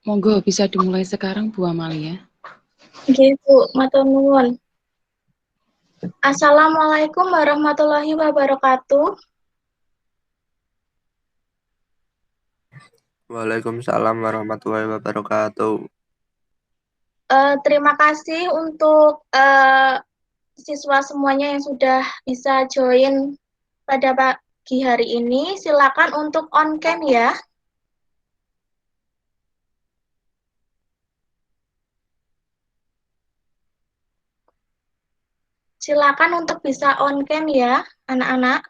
Monggo bisa dimulai sekarang Bu Amalia. Nggih, Bu, matur nuwun. Assalamualaikum warahmatullahi wabarakatuh. Waalaikumsalam warahmatullahi wabarakatuh. Terima kasih untuk siswa semuanya yang sudah bisa join pada pagi hari ini. Silakan untuk on cam ya. Silakan untuk bisa on cam ya, anak-anak.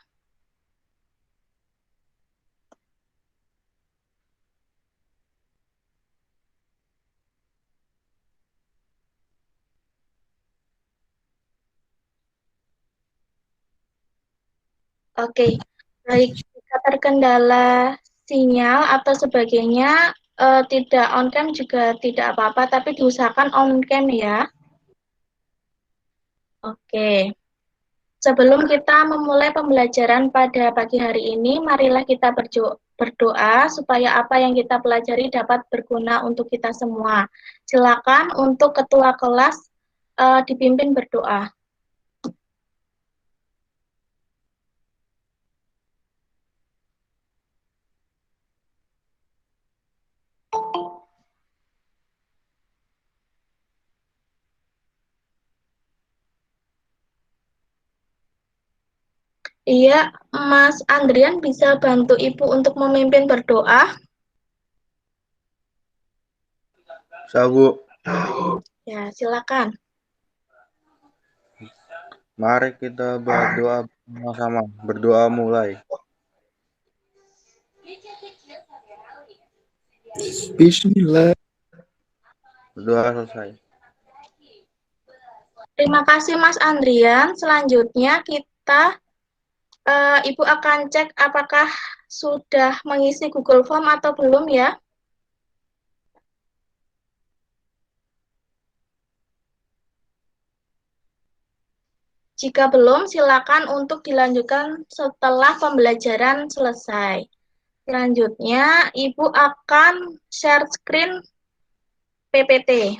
Oke, baik. Jika terkendala sinyal atau sebagainya, tidak on cam juga tidak apa-apa, tapi diusahakan on cam ya. Oke. Sebelum kita memulai pembelajaran pada pagi hari ini, marilah kita berdoa supaya apa yang kita pelajari dapat berguna untuk kita semua. Silakan untuk ketua kelas dipimpin berdoa. Iya, Mas Andrian bisa bantu Ibu untuk memimpin berdoa? Sabu, Ya, silakan. mari kita berdoa bersama-sama. Berdoa mulai. Bismillah. Berdoa selesai. Terima kasih Mas Andrian. Selanjutnya Ibu akan cek apakah sudah mengisi Google Form atau belum ya. Jika belum, silakan untuk dilanjutkan setelah pembelajaran selesai. Selanjutnya, Ibu akan share screen PPT.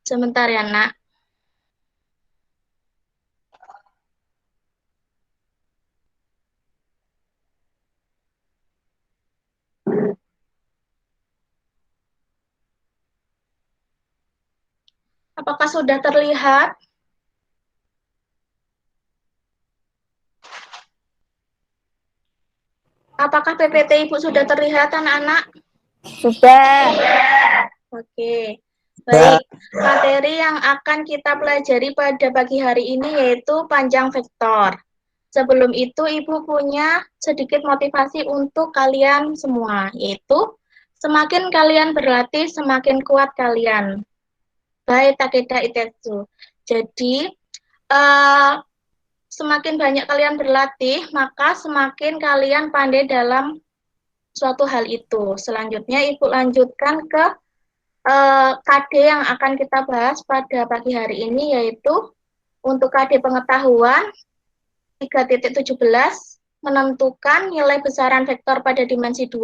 Sebentar ya, Nak. Apakah sudah terlihat? Apakah PPT Ibu sudah terlihat, anak-anak? Sudah. Oke. Baik, materi yang akan kita pelajari pada pagi hari ini yaitu panjang vektor. Sebelum itu, Ibu punya sedikit motivasi untuk kalian semua, yaitu semakin kalian berlatih, semakin kuat kalian. Baik, Takeda Itetsu. Jadi, semakin banyak kalian berlatih, maka semakin kalian pandai dalam suatu hal itu. Selanjutnya, Ibu lanjutkan ke KD yang akan kita bahas pada pagi hari ini, yaitu untuk KD pengetahuan 3.17 menentukan nilai besaran vektor pada dimensi 2,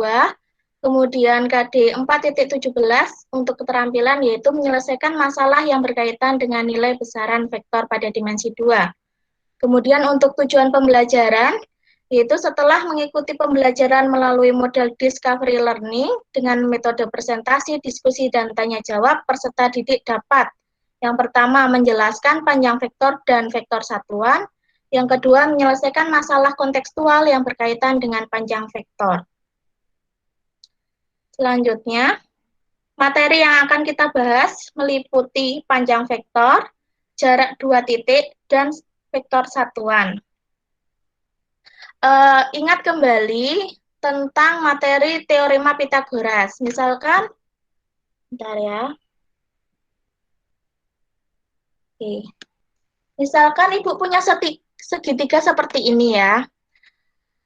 kemudian KD 4.17 untuk keterampilan yaitu menyelesaikan masalah yang berkaitan dengan nilai besaran vektor pada dimensi 2. Kemudian untuk tujuan pembelajaran, yaitu setelah mengikuti pembelajaran melalui model discovery learning dengan metode presentasi, diskusi, dan tanya jawab, peserta didik dapat yang pertama menjelaskan panjang vektor dan vektor satuan, yang kedua menyelesaikan masalah kontekstual yang berkaitan dengan panjang vektor. Selanjutnya, materi yang akan kita bahas meliputi panjang vektor, jarak 2 titik, dan vektor satuan. Ingat kembali tentang materi teorema Pitagoras. Misalkan, bentar ya. Oke. Misalkan Ibu punya segitiga seperti ini ya.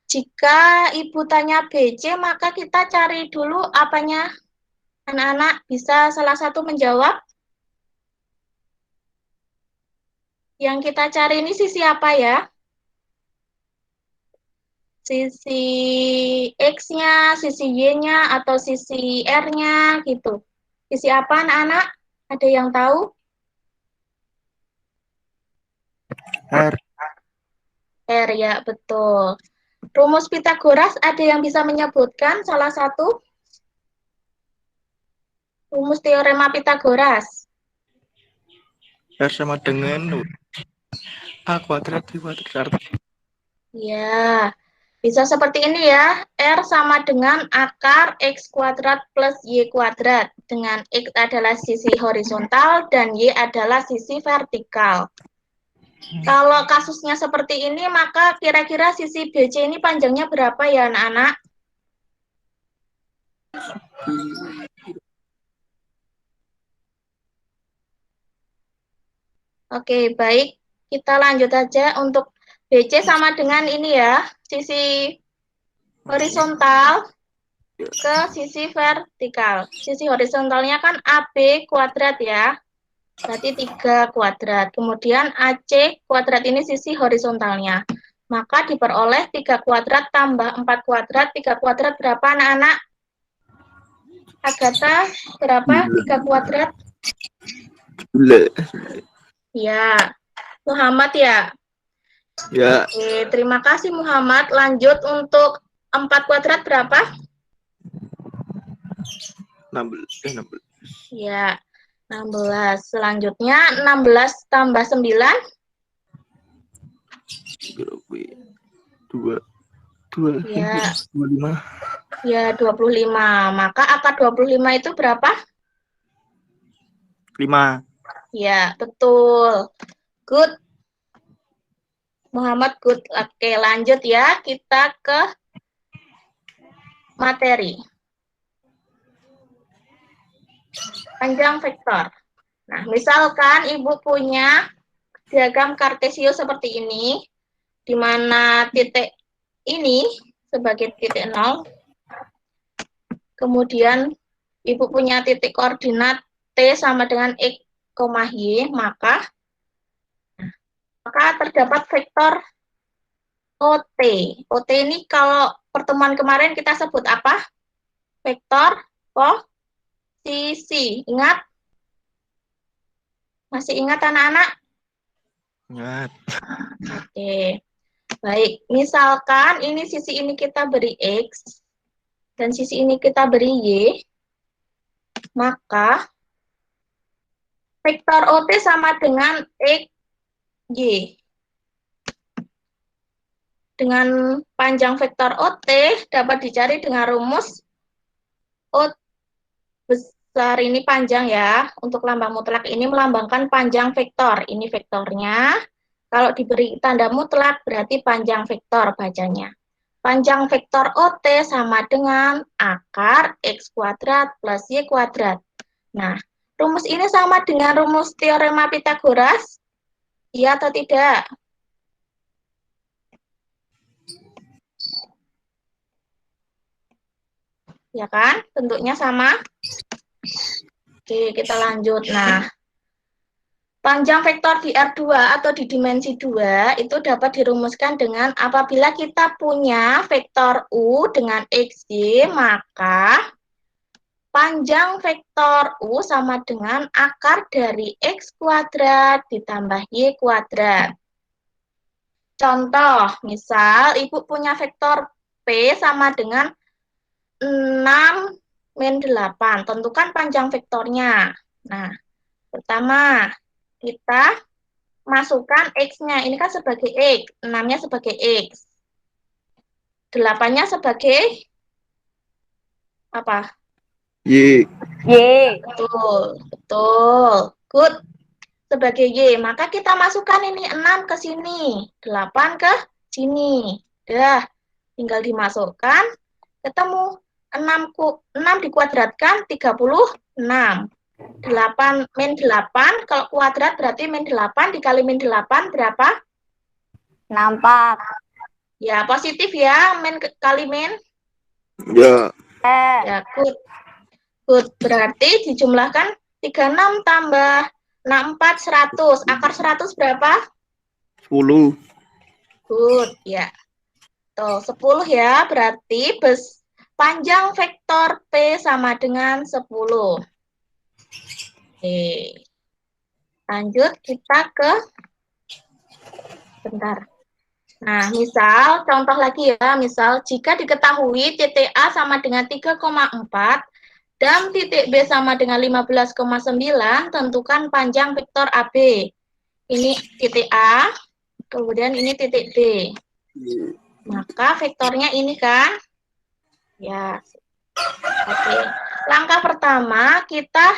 Jika Ibu tanya BC, maka kita cari dulu apanya. Anak-anak bisa salah satu menjawab? Yang kita cari ini sisi apa ya? Sisi X-nya, sisi Y-nya, atau sisi R-nya, gitu. Sisi apa anak-anak? Ada yang tahu? R. R ya, betul. Rumus Pitagoras ada yang bisa menyebutkan salah satu? Rumus teorema Pitagoras. R sama dengan A kuadrat dikuadrat. Ya, bisa seperti ini ya. R sama dengan akar X kuadrat plus Y kuadrat. Dengan X adalah sisi horizontal dan Y adalah sisi vertikal. Kalau kasusnya seperti ini, maka kira-kira sisi BC ini panjangnya berapa ya anak-anak? Oke, baik. Kita lanjut aja untuk BC sama dengan ini ya, sisi horizontal ke sisi vertikal. Sisi horizontalnya kan AB kuadrat ya, berarti 3 kuadrat. Kemudian AC kuadrat ini sisi horizontalnya. Maka diperoleh 3 kuadrat tambah 4 kuadrat. 3 kuadrat berapa anak-anak? Agatha, berapa 3 kuadrat? Ya, Muhammad ya? Ya. Oke, terima kasih Muhammad. Lanjut untuk 4 kuadrat berapa? 16. Ya, 16. Selanjutnya 16 tambah 9? 2. Ya. 25. Ya, 25. Maka akar 25 itu berapa? 5. Ya, betul. Good. Muhammad, good. Oke, lanjut ya. Kita ke materi. Panjang vektor. Nah, misalkan Ibu punya diagram Kartesio seperti ini, di mana titik ini sebagai titik 0, kemudian Ibu punya titik koordinat T sama dengan X, Y, maka terdapat vektor OT. OT ini kalau pertemuan kemarin kita sebut apa? Vektor posisi. Ingat? Masih ingat anak-anak? Ingat. Oke. Baik, misalkan ini sisi ini kita beri X dan sisi ini kita beri Y, maka vektor OT sama dengan X, Y. Dengan panjang vektor OT dapat dicari dengan rumus O besar ini panjang ya. Untuk lambang mutlak ini melambangkan panjang vektor. Ini vektornya. Kalau diberi tanda mutlak berarti panjang vektor bacanya. Panjang vektor OT sama dengan akar X kuadrat plus Y kuadrat. Nah, rumus ini sama dengan rumus teorema Pitagoras? Iya atau tidak? Ya kan? Bentuknya sama. Oke, kita lanjut. Nah, panjang vektor di R2 atau di dimensi 2 itu dapat dirumuskan dengan apabila kita punya vektor U dengan XY, maka panjang vektor U sama dengan akar dari X kuadrat ditambah Y kuadrat. Contoh, misal Ibu punya vektor P sama dengan 6 min 8. Tentukan panjang vektornya. Nah, pertama, kita masukkan X-nya. Ini kan sebagai X. 6-nya sebagai X. 8-nya sebagai apa? Y. Betul. Betul. Good. Sebagai Y. Maka kita masukkan ini 6 ke sini. 8 ke sini. Dah. Tinggal dimasukkan. Ketemu. 6 dikuadratkan 36. 8 min 8, kalau kuadrat berarti min 8 dikali min 8 berapa? 64. Ya, positif ya, kali min. Ya. Ya, good. Good. Berarti dijumlahkan 36 tambah 64, 100. Akar 100 berapa? 10. Good, ya. Tuh, 10 ya. Berarti panjang vektor P sama dengan 10. Oke. Lanjut kita ke bentar. Nah, misal, contoh lagi ya, misal jika diketahui titik A sama dengan 3,4 dan titik B sama dengan 15,9, tentukan panjang vektor AB. Ini titik A, kemudian ini titik B. Maka vektornya ini kan? Ya. Oke. Langkah pertama, kita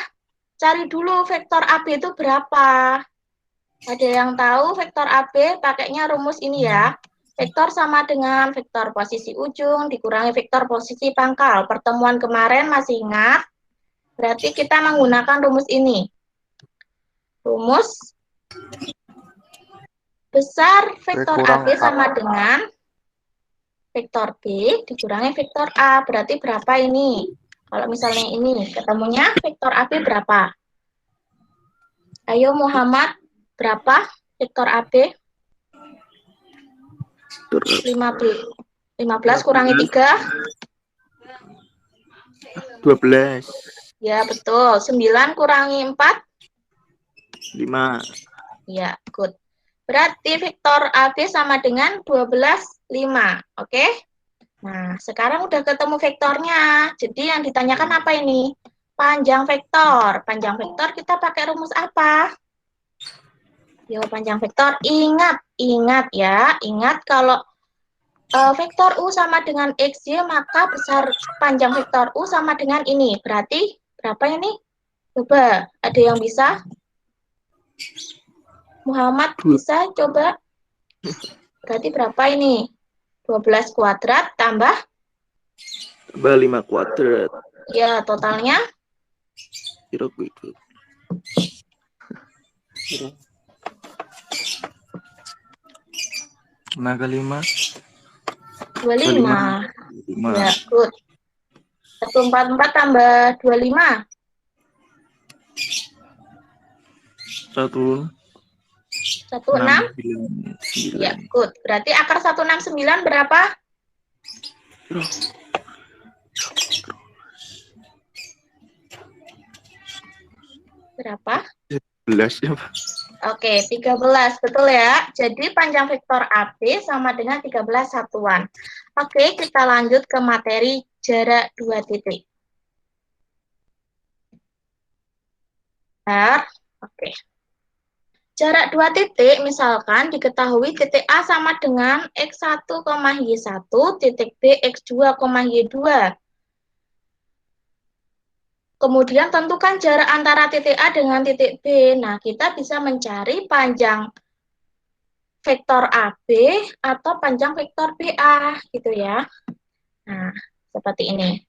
cari dulu vektor AB itu berapa. Ada yang tahu vektor AB pakainya rumus ini ya. Vektor sama dengan vektor posisi ujung dikurangi vektor posisi pangkal. Pertemuan kemarin masih ingat? Berarti kita menggunakan rumus ini. Rumus besar vektor AB sama dengan vektor B dikurangi vektor A. Berarti berapa ini? Kalau misalnya ini, ketemunya vektor AB berapa? Ayo Muhammad, berapa vektor AB? 15 kurangi 3. 12. Ya, betul. 9 kurangi 4. 5. Ya, good. Berarti vektor AB sama dengan 12, 5. Oke? Nah, sekarang udah ketemu vektornya. Jadi yang ditanyakan apa ini? Panjang vektor. Panjang vektor kita pakai rumus apa? Yo, panjang vektor. Ingat ya. Ingat kalau vektor U sama dengan XY, maka besar panjang vektor U sama dengan ini. Berarti berapa ini? Coba, ada yang bisa? Muhammad bisa coba? Berarti berapa ini? 12 kuadrat tambah? Tambah 5 kuadrat. Ya, totalnya? Kira gitu. Nah, kali 5. 25. 5. Ya, good. 144 tambah 25. 1. 16? Ya, good. Berarti akar 169 berapa? Berapa? 11 ya, Pak. Oke, 13. Betul ya. Jadi panjang vektor AB sama dengan 13 satuan. Oke, kita lanjut ke materi jarak 2 titik. Oke. Jarak 2 titik, misalkan diketahui titik A sama dengan X1, Y1, titik B X2, Y2. Kemudian tentukan jarak antara titik A dengan titik B. Nah, kita bisa mencari panjang vektor AB atau panjang vektor BA, gitu ya. Nah, seperti ini.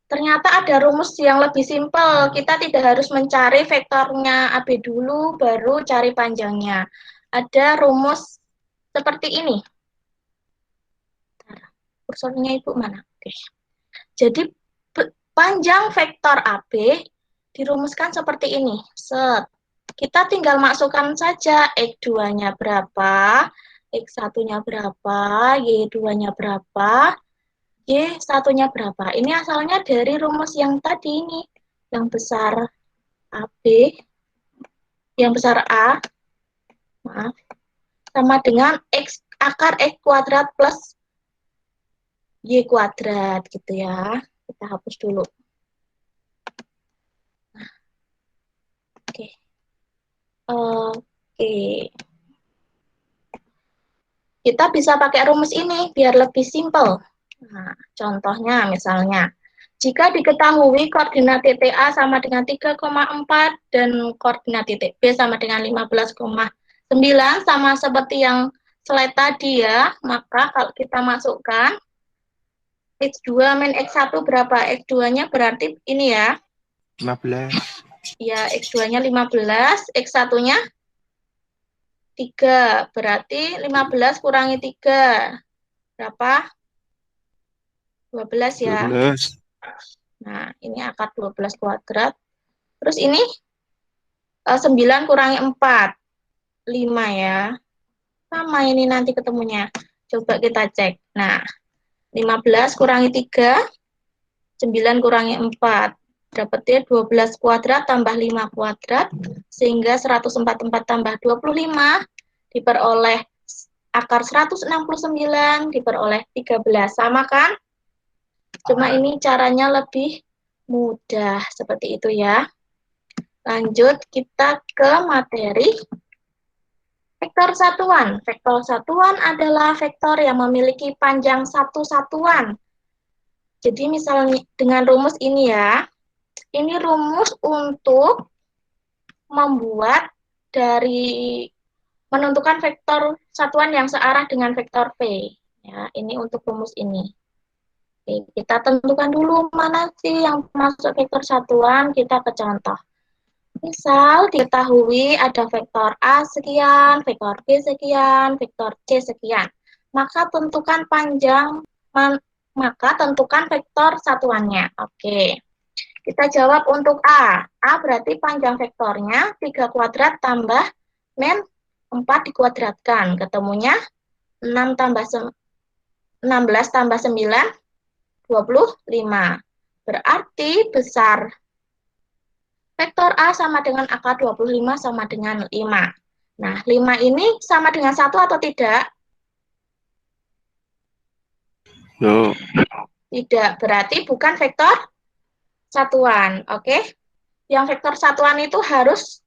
Ternyata ada rumus yang lebih simpel. Kita tidak harus mencari vektornya AB dulu, baru cari panjangnya. Ada rumus seperti ini. Kursornya Ibu mana? Oke. Jadi, panjang vektor AB dirumuskan seperti ini. Set. Kita tinggal masukkan saja X2-nya berapa, X1-nya berapa, Y2-nya berapa, Y1-nya berapa. Ini asalnya dari rumus yang tadi ini, yang besar AB, yang besar A, maaf, sama dengan X akar X kuadrat plus Y kuadrat, gitu ya. Kita hapus dulu. Oke. Oke. Kita bisa pakai rumus ini biar lebih simpel. Nah, contohnya misalnya, jika diketahui koordinat titik A sama dengan 3,4 dan koordinat titik B sama dengan 15,9 sama seperti yang slide tadi ya, maka kalau kita masukkan X2 min X1 berapa? X2-nya berarti ini ya. 15. Ya, X2-nya 15, X1-nya 3. Berarti 15 kurangi 3. Berapa? 12 ya. 12. Nah, ini akar 12 kuadrat. Terus ini 9 kurangi 4. 5 ya. Sama ini nanti ketemunya. Coba kita cek. Nah, 15 kurangi 3, 9 kurangi 4. Dapatnya 12 kuadrat tambah 5 kuadrat, sehingga 144 tambah 25 diperoleh akar 169 diperoleh 13. Sama kan? Cuma ini caranya lebih mudah. Seperti itu ya. Lanjut kita ke materi vektor satuan. Vektor satuan adalah vektor yang memiliki panjang satu satuan. Jadi misalnya dengan rumus ini ya, ini rumus untuk membuat dari menentukan vektor satuan yang searah dengan vektor P. Ya, ini untuk rumus ini. Oke, kita tentukan dulu mana sih yang masuk vektor satuan, kita ke contoh. Misal diketahui ada vektor A sekian, vektor B sekian, vektor C sekian. Maka tentukan vektor satuannya. Oke. Kita jawab untuk A. A berarti panjang vektornya 3 kuadrat tambah min 4 dikuadratkan. Ketemunya 16 tambah 9, 25. Berarti besar vektor A sama dengan akar 25 sama dengan 5. Nah, 5 ini sama dengan 1 atau tidak? Yo. Tidak, berarti bukan vektor satuan. Oke? Yang vektor satuan itu harus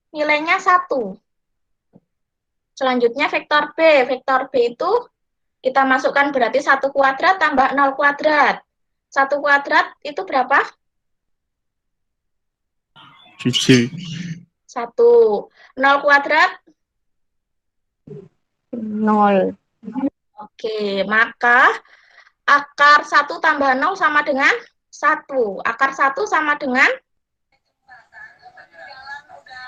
nilainya 1. Selanjutnya vektor B. Vektor B itu kita masukkan berarti 1 kuadrat tambah 0 kuadrat. 1 kuadrat itu berapa? Cici. 1. 0 kuadrat? 0. Oke, maka akar 1 tambah 0 sama dengan 1. Akar 1 sama dengan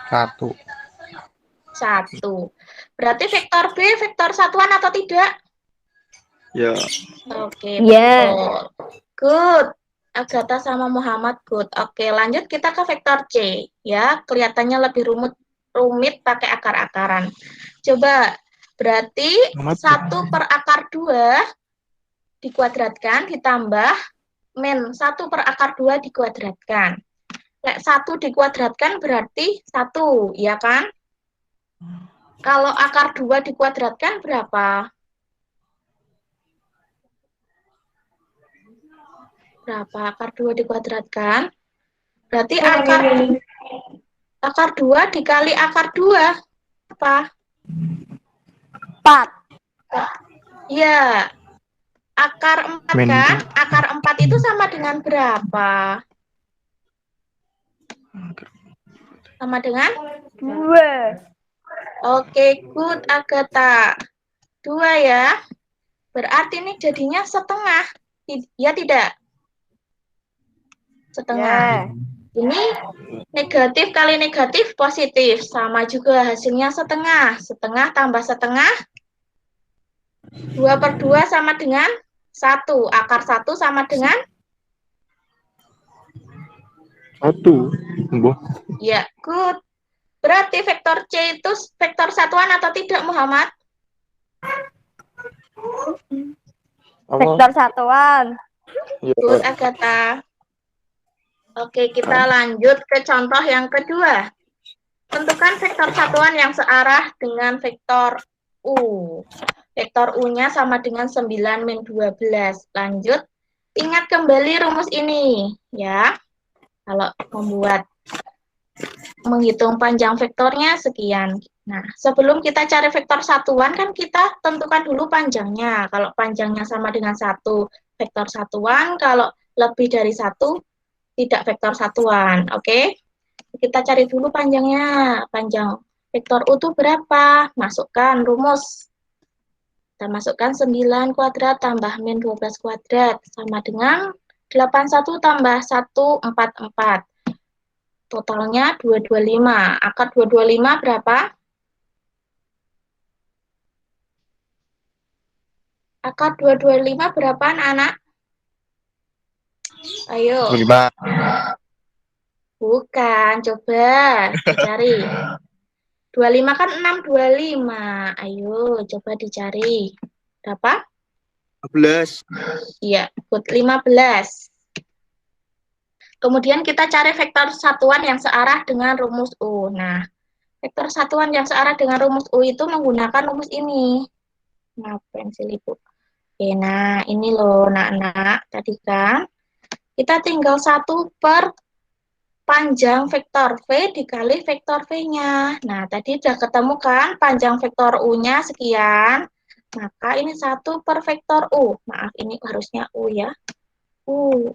1. 1. Berarti vektor B vektor satuan atau tidak? Ya. Oke, Ya. betul. Good. Agatha sama Muhammad good. Oke, lanjut kita ke vektor C. Ya, kelihatannya lebih rumit pakai akar-akaran. Coba, berarti Muhammad. 1 per akar 2 dikuadratkan ditambah min 1 per akar 2 dikuadratkan. 1 dikuadratkan berarti 1, ya kan? Kalau akar 2 dikuadratkan berapa? Berapa akar 2 dikuadratkan? Berarti akar 2 dikali akar 2. Apa? 4. Ya. Akar 4 Min kan? Akar 4 itu sama dengan berapa? Sama dengan? 2. Oke, good Agatha. 2 ya. Berarti ini jadinya setengah. Ya tidak? Setengah. Ya. Ini negatif kali negatif positif. Sama juga hasilnya setengah. Setengah tambah setengah. 2 per 2 sama dengan 1. Akar 1 sama dengan? 1. Mbah. Ya, good. Berarti vektor C itu vektor satuan atau tidak, Muhammad? Vektor satuan. Ya. Good, Agatha. Oke, kita lanjut ke contoh yang kedua. Tentukan vektor satuan yang searah dengan vektor U. Vektor U-nya sama dengan 9 min 12. Lanjut. Ingat kembali rumus ini, ya. Kalau menghitung panjang vektornya sekian. Nah, sebelum kita cari vektor satuan, kan kita tentukan dulu panjangnya. Kalau panjangnya sama dengan 1, vektor satuan. Kalau lebih dari 1, tidak vektor satuan. Oke? Kita cari dulu panjangnya. Panjang vektor U itu berapa? Masukkan rumus. Kita masukkan 9 kuadrat tambah min 12 kuadrat. Sama dengan 81 tambah 144. Totalnya 225. Akar 225 berapa? Akar 225 berapa anak-anak? Ayo. 25. Bukan, coba dicari. 25 kan 625. Ayo, coba dicari. Berapa? 12. Iya, 15. Kemudian kita cari vektor satuan yang searah dengan rumus U. Nah, vektor satuan yang searah dengan rumus U itu menggunakan rumus ini. Nah, pensil Ibu. Oke, nah ini loh, nak-nak. Tadi kan kita tinggal 1 per panjang vektor V dikali vektor V-nya. Nah, tadi udah ketemu kan panjang vektor U-nya sekian. Maka ini 1 per vektor U. Maaf, ini harusnya U ya. U.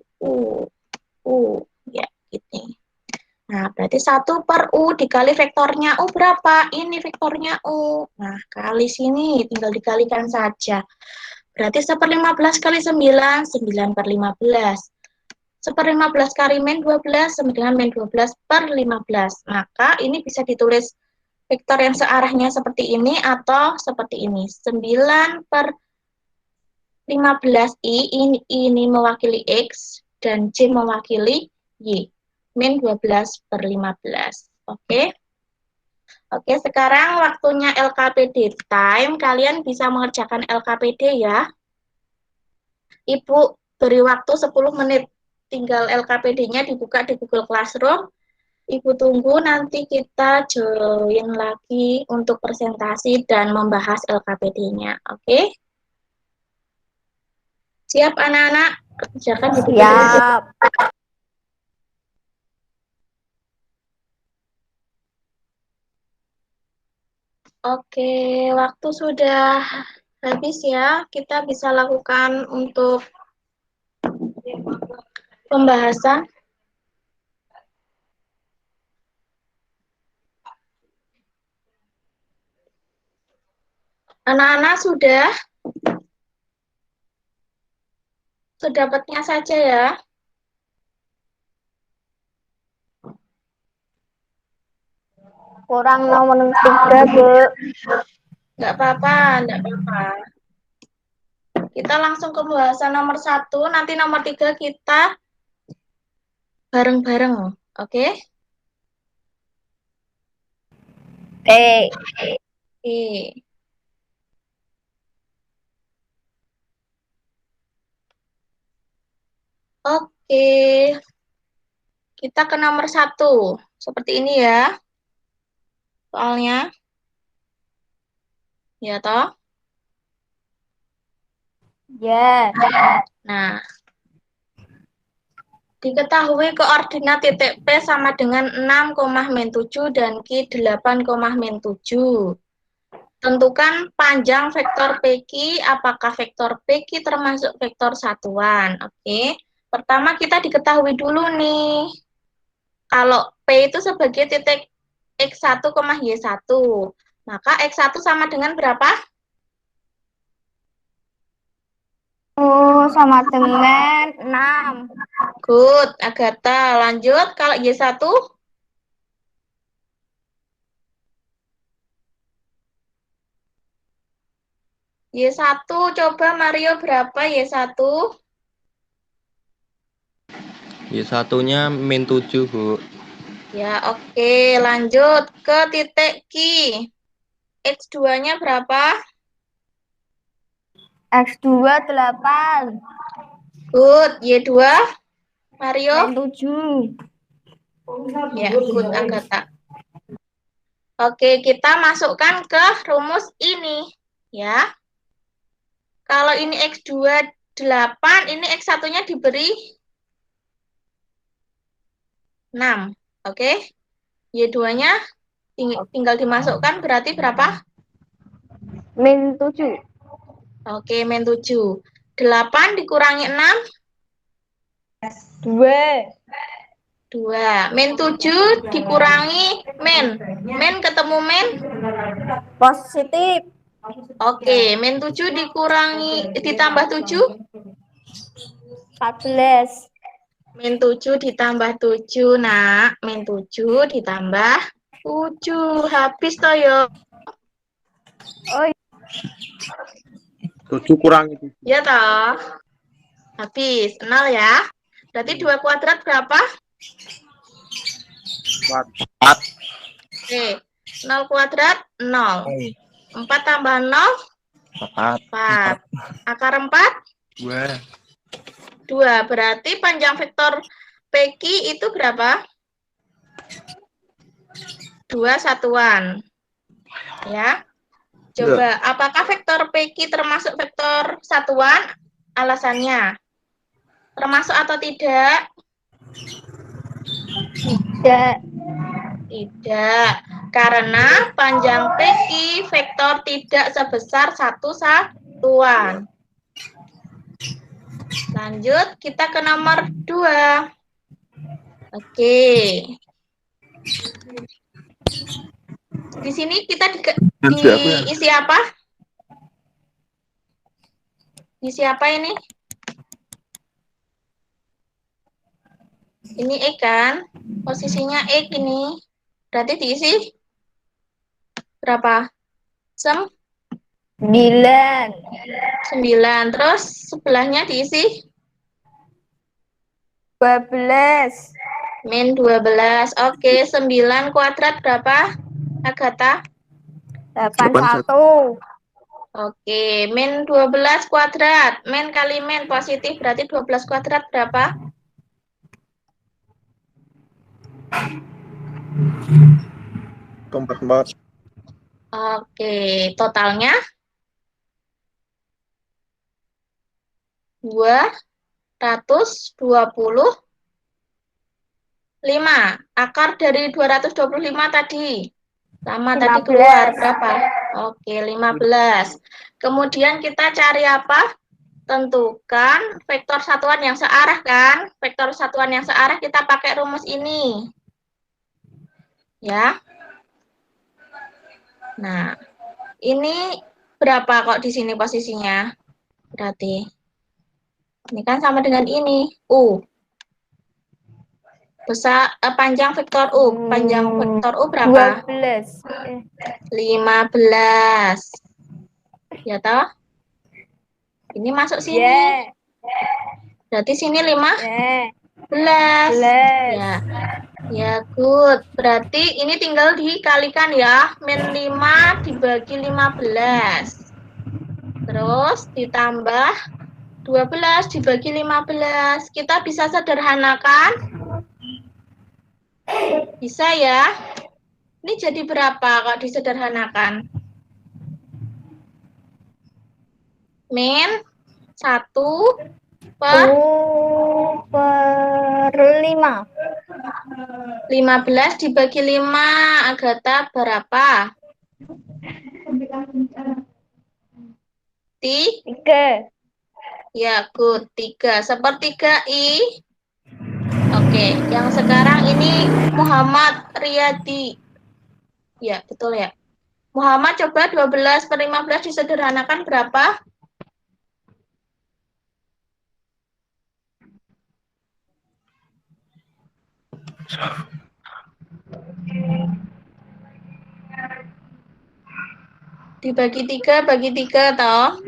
Ya, gini. Nah, berarti 1 per U dikali vektornya U berapa? Ini vektornya U. Nah, kali sini, tinggal dikalikan saja. Berarti 1/15 kali 9, 9 per 15. 1/15 kali min 12, sama dengan min 12 per 15. Maka ini bisa ditulis vektor yang searahnya seperti ini atau seperti ini. 9 per 15i, ini mewakili X, dan J mewakili Y. Min 12 per 15. Oke? Oke, sekarang waktunya LKPD time. Kalian bisa mengerjakan LKPD ya. Ibu beri waktu 10 menit. Tinggal LKPD-nya dibuka di Google Classroom. Ibu tunggu nanti kita join lagi untuk presentasi dan membahas LKPD-nya. Oke? Siap anak-anak? Kerjakan di Google. Siap. Oke, waktu sudah habis ya. Kita bisa lakukan untuk pembahasan. Anak-anak sudah? Sedapatnya saja ya. Kurang nomor 3, Bu. Nggak apa-apa, nggak apa-apa. Kita langsung ke pembahasan nomor 1, nanti nomor 3 kita bareng-bareng, oke? Oke. Oke. Kita ke nomor 1. Seperti ini ya. Soalnya. Ya toh? Ya. Nah, diketahui koordinat titik P sama dengan 6,-7 dan Q 8,-7. Tentukan panjang vektor PQ, apakah vektor PQ termasuk vektor satuan. Oke. Pertama kita diketahui dulu nih. Kalau P itu sebagai titik X1, Y1. Maka X1 sama dengan berapa? Sama dengan 6. Good, Agatha. Lanjut, kalau Y1? Y1, coba Mario berapa Y1? Y1-nya min 7, Bu. Ya, oke. Lanjut ke titik Q. X2-nya berapa? X2 8. Good. Y2? Mario? Min 7. Ya, good, Agatha. Oke, kita masukkan ke rumus ini. Ya. Kalau ini X2 8, ini X1-nya diberi 6. Oke. Y2-nya tinggal dimasukkan berarti berapa? Min 7. Oke, min 7. 8 dikurangi 6? 2. 2. Min 7 dikurangi min. Min ketemu min? Positif. Oke, min 7 dikurangi ditambah 7? 14. Min 7 ditambah 7, nak. Min 7 ditambah 7. Habis toh, yo. Oh, 7 kurangi 7. Ya toh. Habis 0 ya. Berarti 2 kuadrat berapa? 4. Oke. 0 kuadrat 0. 4 tambah 0 4. Akar 4 2. 2. Berarti panjang vektor PQ itu berapa? 2 satuan. Ya. Coba, apakah vektor PQ termasuk vektor satuan? Alasannya. Termasuk atau tidak? Tidak. Tidak. Karena panjang PQ vektor tidak sebesar satu satuan. Lanjut, kita ke nomor 2. Oke. Di sini kita diisi apa? Diisi apa ini? Ini X kan? Posisinya X ini. Berarti diisi berapa? 9. 9. Terus sebelahnya diisi 12. min 12. Oke, 9 kuadrat berapa, Agatha? 81. Oke, min 12 kuadrat. Min kali min positif berarti 12 kuadrat berapa? Keempat. Oke, totalnya 225. Akar dari 225 tadi. Sama tadi 15. keluar berapa? Oke, 15. Kemudian kita cari apa? Tentukan vektor satuan yang searah kan? Vektor satuan yang searah kita pakai rumus ini. Ya. Nah, ini berapa kok di sini posisinya? Berarti ini kan sama dengan ini, U. Besar panjang vektor U. Panjang vektor U berapa? 12. 15. Ya toh? Ini masuk sini. Yeah. Berarti sini 15. Yeah. Ya. Ya, good. Berarti ini tinggal dikalikan ya. Min 5 dibagi 15. Terus ditambah 12 dibagi 15. Kita bisa sederhanakan? Bisa ya. Ini jadi berapa kalau disederhanakan? Min 1 per 2/5. 15 dibagi 5, Agatha berapa? 3. Ya, good. 3. Sepertiga I. Oke, yang sekarang ini Muhammad Riyadi. Ya, betul ya. Muhammad, coba 12 per 15 disederhanakan berapa? Dibagi 3, bagi 3, toh.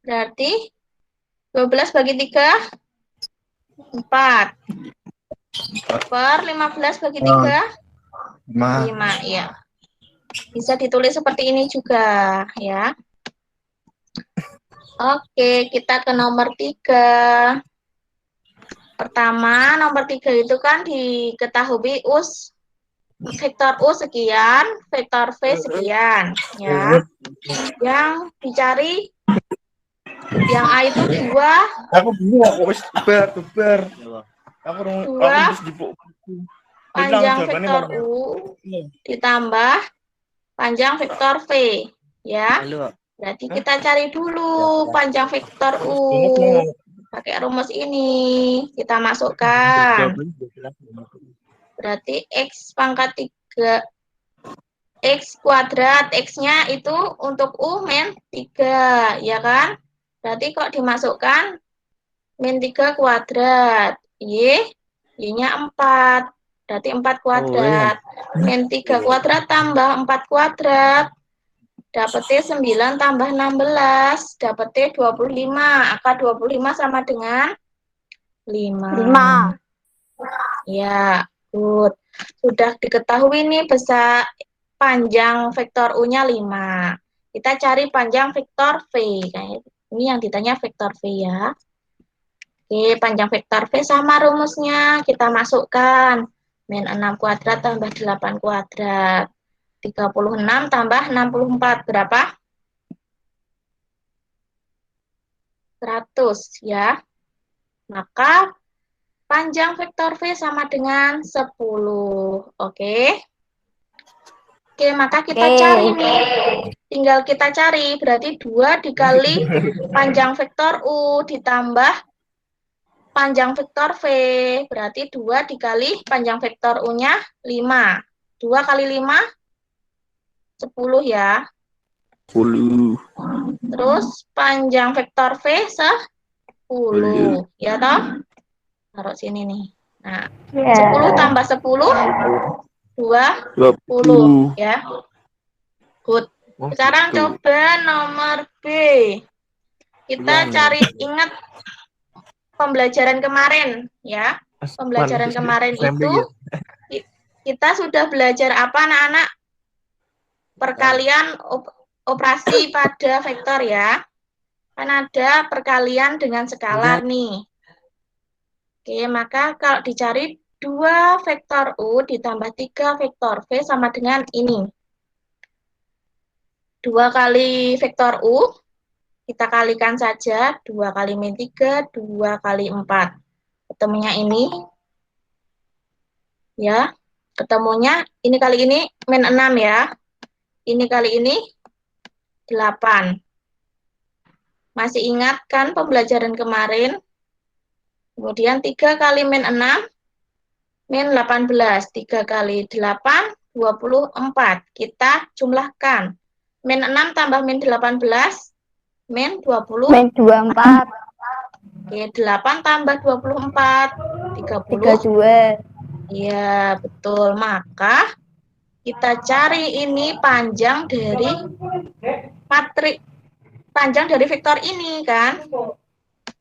Berarti 12 bagi 3, 4. Per 15 bagi 3, 5. Ya. Bisa ditulis seperti ini juga, ya. Oke, kita ke nomor 3. Pertama, nomor 3 itu kan diketahui vektor U sekian, vektor V sekian, ya. Yang dicari yang A itu 2. Aku bingung kok wis tebar. Aku wis dipuk. Panjang vektor U ditambah panjang vektor V, ya. Berarti kita cari dulu panjang vektor U. Pakai rumus ini kita masukkan. Berarti X pangkat 3 X kuadrat, X-nya itu untuk U min 3, ya kan? Berarti kok dimasukkan min 3 kuadrat. Y-nya 4. Berarti 4 kuadrat. Min 3 kuadrat tambah 4 kuadrat. Dapat T 9 tambah 16. Dapat T 25. Akar 25 sama dengan 5. 5. Ya, good. Sudah diketahui nih besar panjang vektor U-nya 5. Kita cari panjang vektor V. Ini yang ditanya vektor V ya. Oke, panjang vektor V sama rumusnya. Kita masukkan. Min 6 kuadrat tambah 8 kuadrat. 36 tambah 64. Berapa? 100 ya. Maka panjang vektor V sama dengan 10. Oke. Oke, maka kita cari nih. Tinggal kita cari. Berarti 2 dikali panjang vektor U ditambah panjang vektor V. Berarti 2 dikali panjang vektor U-nya 5. 2 kali 5, 10 ya. 10. Terus panjang vektor V 10. Ya toh? Taruh sini nih. Nah, 10 tambah 10, 20. Ya. Good. Sekarang coba nomor B. Kita cari, ingat pembelajaran kemarin ya. Pembelajaran kemarin itu kita sudah belajar apa anak-anak? Perkalian operasi pada vektor ya. Kan ada perkalian dengan skalar nih. Oke, maka kalau dicari 2 vektor U ditambah 3 vektor V sama dengan ini. 2 kali vektor U, kita kalikan saja. 2 kali min 3, 2 kali 4. Ketemunya ini. Ya, ketemunya ini kali ini min 6 ya. Ini kali ini 8. Masih ingat kan pembelajaran kemarin? Kemudian 3 kali min 6, min 18. 3 kali 8, 24. Kita jumlahkan. Min 6 tambah min 18, min 20. Min 24. Oke, 8 tambah 24, 32. Iya, betul. Maka kita cari ini panjang dari matrik, panjang dari vektor ini kan.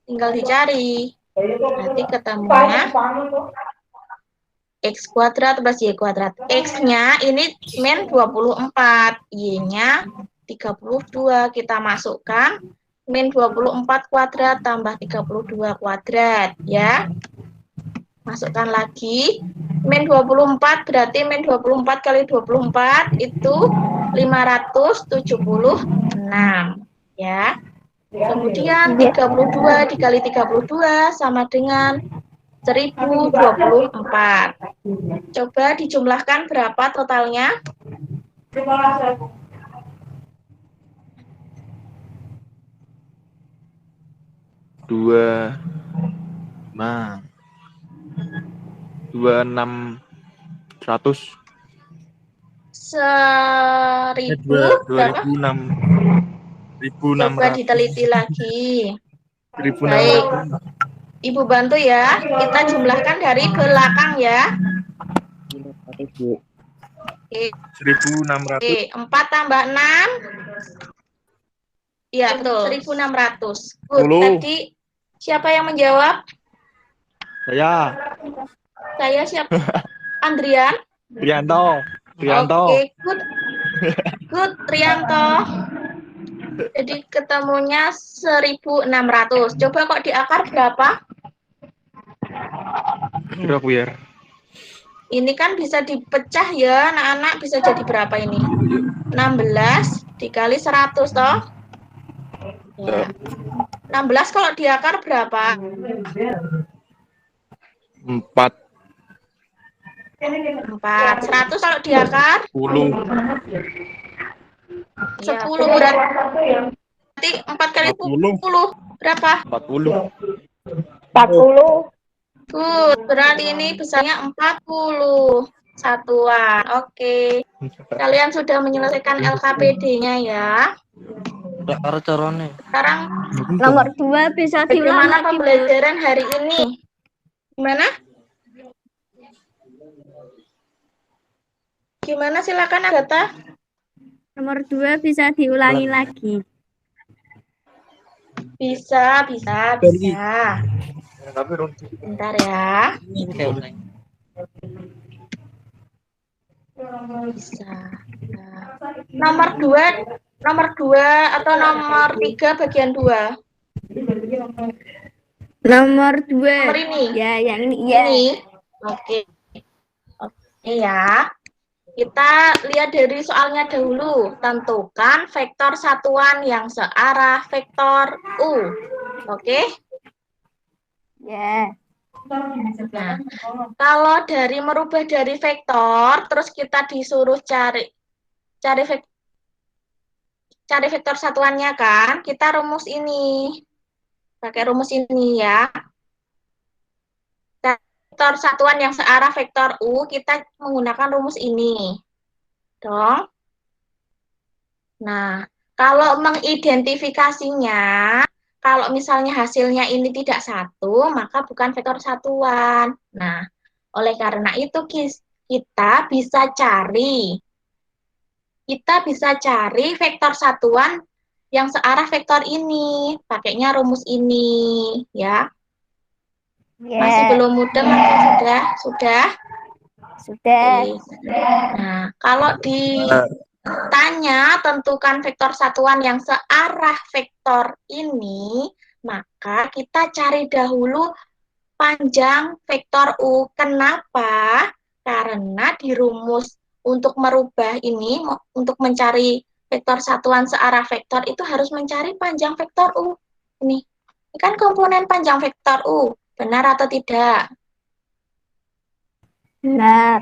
Tinggal dicari. Nanti ketemunya X kuadrat plus Y kuadrat. X-nya ini min 24, Y-nya 32. Kita masukkan min 24 kuadrat tambah 32 kuadrat ya. Masukkan lagi. Min 24 berarti min 24 kali 24 itu 576 ya. Kemudian 32 dikali 32 sama dengan 1024. Coba dijumlahkan berapa totalnya? Dua. Nah. 2600. 1000 berapa? 2600. Coba diteliti lagi. 1600. Baik. Ibu bantu ya. Kita jumlahkan dari belakang ya. Oke. 1600. Oke, 4 tambah 6. Iya, betul. 1600. Good. 10. Tadi siapa yang menjawab? Saya. Saya siapa? Andrian? Trianto. Oke, good. Good, Trianto. Jadi ketemunya 1600. Coba kok di akar berapa? Kira biar. Ini kan bisa dipecah ya, anak-anak bisa jadi berapa ini? 16 dikali 100 toh? Ya. 16 kalau di akar berapa? 4. 100 kalau di akar? 10. 10 berarti 4 kali 10 berapa? 40. 40. Good, berarti ini besarnya 40 satuan. Oke. Kalian sudah menyelesaikan LKPD-nya ya. Sekarang Nomor 2 bisa diulang bagaimana lagi, Bu. pembelajaran hari ini? Gimana? Gimana silakan Agatha? Nomor 2 bisa diulangi lagi. Bisa. Tapi Bentar ya. Bisa. Nah, nomor dua atau nomor 3 bagian 2? Nomor 2. Nomor ini. Ya, yang ini. Ya. Ini. Oke ya. Kita lihat dari soalnya dahulu. Tentukan vektor satuan yang searah vektor U. Oke? Ya. Nah, kalau dari merubah dari vektor, terus kita disuruh cari vektor satuannya kan, kita rumus ini. Pakai rumus ini ya. Vektor satuan yang searah vektor U, kita menggunakan rumus ini. Dong. Nah, kalau mengidentifikasinya, kalau misalnya hasilnya ini tidak satu, maka bukan vektor satuan. Nah, oleh karena itu kita bisa cari vektor satuan yang searah vektor ini, pakainya rumus ini, ya. Masih belum mudeng atau sudah? Sudah. Nah, kalau ditanya tentukan vektor satuan yang searah vektor ini, maka kita cari dahulu panjang vektor U. Kenapa? Karena di rumus untuk merubah ini, untuk mencari vektor satuan searah vektor itu harus mencari panjang vektor U. Ini kan komponen panjang vektor U. Benar atau tidak? Benar.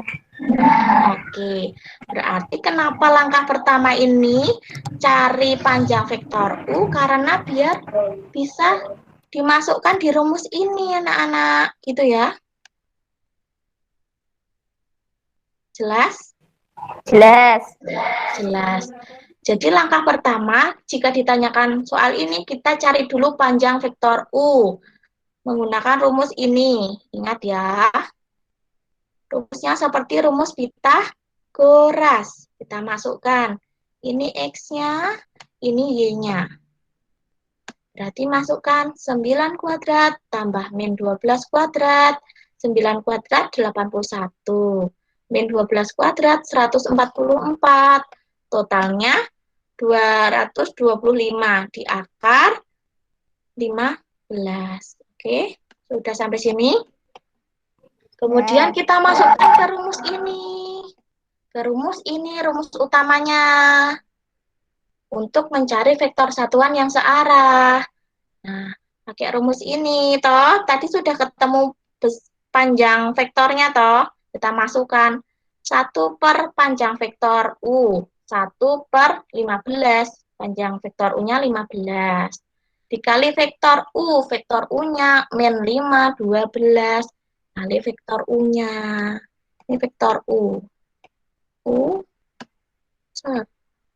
Oke, berarti kenapa langkah pertama ini cari panjang vektor U? Karena biar bisa dimasukkan di rumus ini, anak-anak. Gitu ya. Jelas? Jelas. Jadi langkah pertama, jika ditanyakan soal ini, kita cari dulu panjang vektor U. Menggunakan rumus ini. Ingat ya. Rumusnya seperti rumus Pitagoras. Kita masukkan. Ini X-nya, ini Y-nya. Berarti masukkan 9 kuadrat tambah min 12 kuadrat. 9 kuadrat 81. Min 12 kuadrat 144. Totalnya 225 di akar 15. Oke, sudah sampai sini. Kemudian kita masukkan ke rumus ini. Rumus utamanya. Untuk mencari vektor satuan yang searah. Nah, pakai rumus ini, toh. Tadi sudah ketemu panjang vektornya, toh. Kita masukkan 1 per panjang vektor U. 1 per 15. Panjang vektor U-nya 15. Dikali vektor U-nya min 5, 12. Kali vektor U-nya. Ini vektor U.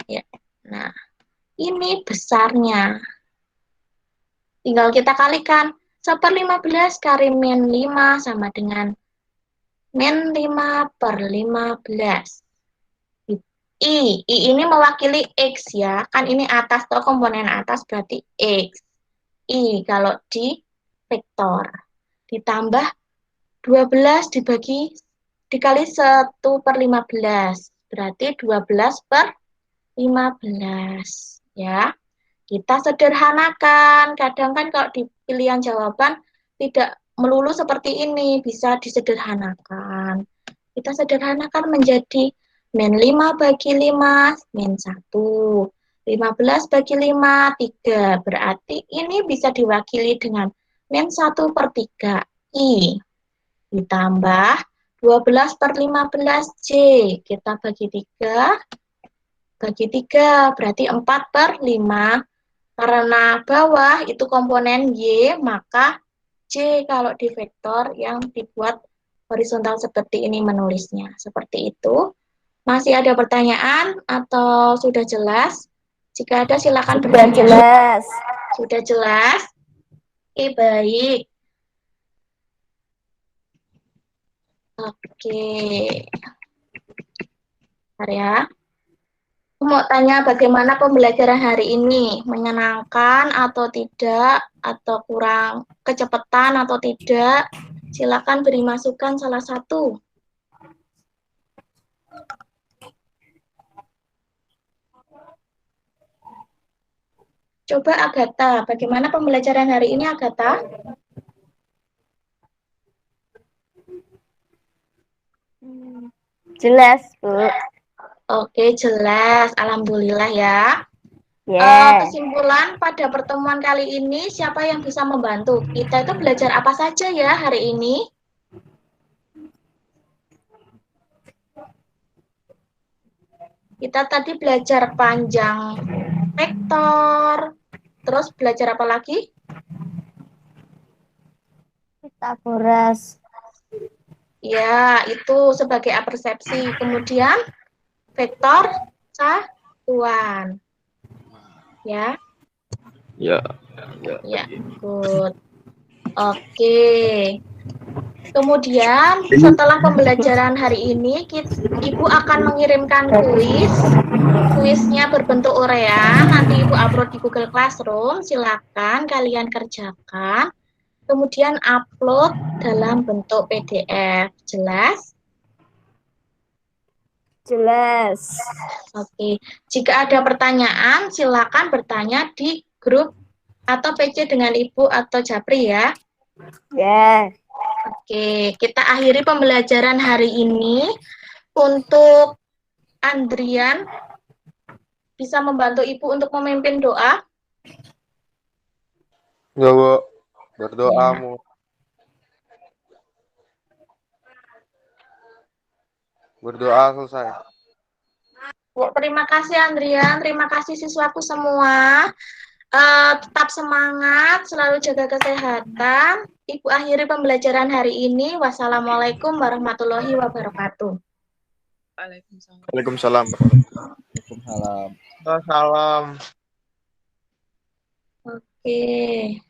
Ya. Nah, ini besarnya. Tinggal kita kalikan. 1/15 kali min 5 sama dengan min 5 per 15. I ini mewakili X ya. Kan ini atas, atau komponen atas berarti X. I kalau di vektor. Ditambah 12 dikali 1/15. Berarti 12 per 15. Ya. Kita sederhanakan. Kadang kan kalau di pilihan jawaban tidak melulu seperti ini. Bisa disederhanakan. Kita sederhanakan menjadi min 5 bagi 5, min 1. 15 bagi 5, 3. Berarti ini bisa diwakili dengan min 1 per 3. I. Ditambah 12 per 15 J. Kita bagi 3. Bagi 3, berarti 4 per 5. Karena bawah itu komponen Y, maka J kalau di vektor yang dibuat horizontal seperti ini menulisnya. Seperti itu. Masih ada pertanyaan atau sudah jelas? Jika ada silakan bertanya. Sudah jelas. Sudah jelas? Oke, baik. Oke. Bentar ya. Aku mau tanya bagaimana pembelajaran hari ini? Menyenangkan atau tidak? Atau kurang kecepatan atau tidak? Silakan beri masukan salah satu. Coba Agatha, bagaimana pembelajaran hari ini Agatha? Jelas, Bu. Oke, jelas. Alhamdulillah ya. Ya. Kesimpulan pada pertemuan kali ini, siapa yang bisa membantu? Kita itu belajar apa saja ya hari ini? Kita tadi belajar panjang vektor, terus belajar apa lagi? Pitagoras. Ya, itu sebagai apersepsi. Kemudian vektor satuan. Ya. Ya. Ya, good. Oke. Kemudian setelah pembelajaran hari ini, Ibu akan mengirimkan kuis. Kuisnya berbentuk urean, nanti Ibu upload di Google Classroom. Silakan kalian kerjakan. Kemudian upload dalam bentuk PDF. Jelas? Jelas. Oke. Jika ada pertanyaan, silakan bertanya di grup atau PC dengan Ibu atau Japri ya. Ya. Oke, kita akhiri pembelajaran hari ini. Untuk Andrian, bisa membantu Ibu untuk memimpin doa? Ya, Bu. Berdoa, Ya. Mu. Berdoa selesai. Bu, terima kasih Andrian, terima kasih siswaku semua. Tetap semangat, selalu jaga kesehatan. Ibu akhiri pembelajaran hari ini. Wassalamualaikum warahmatullahi wabarakatuh. Waalaikumsalam. Waalaikumsalam. Waalaikumsalam. Salam. Oke.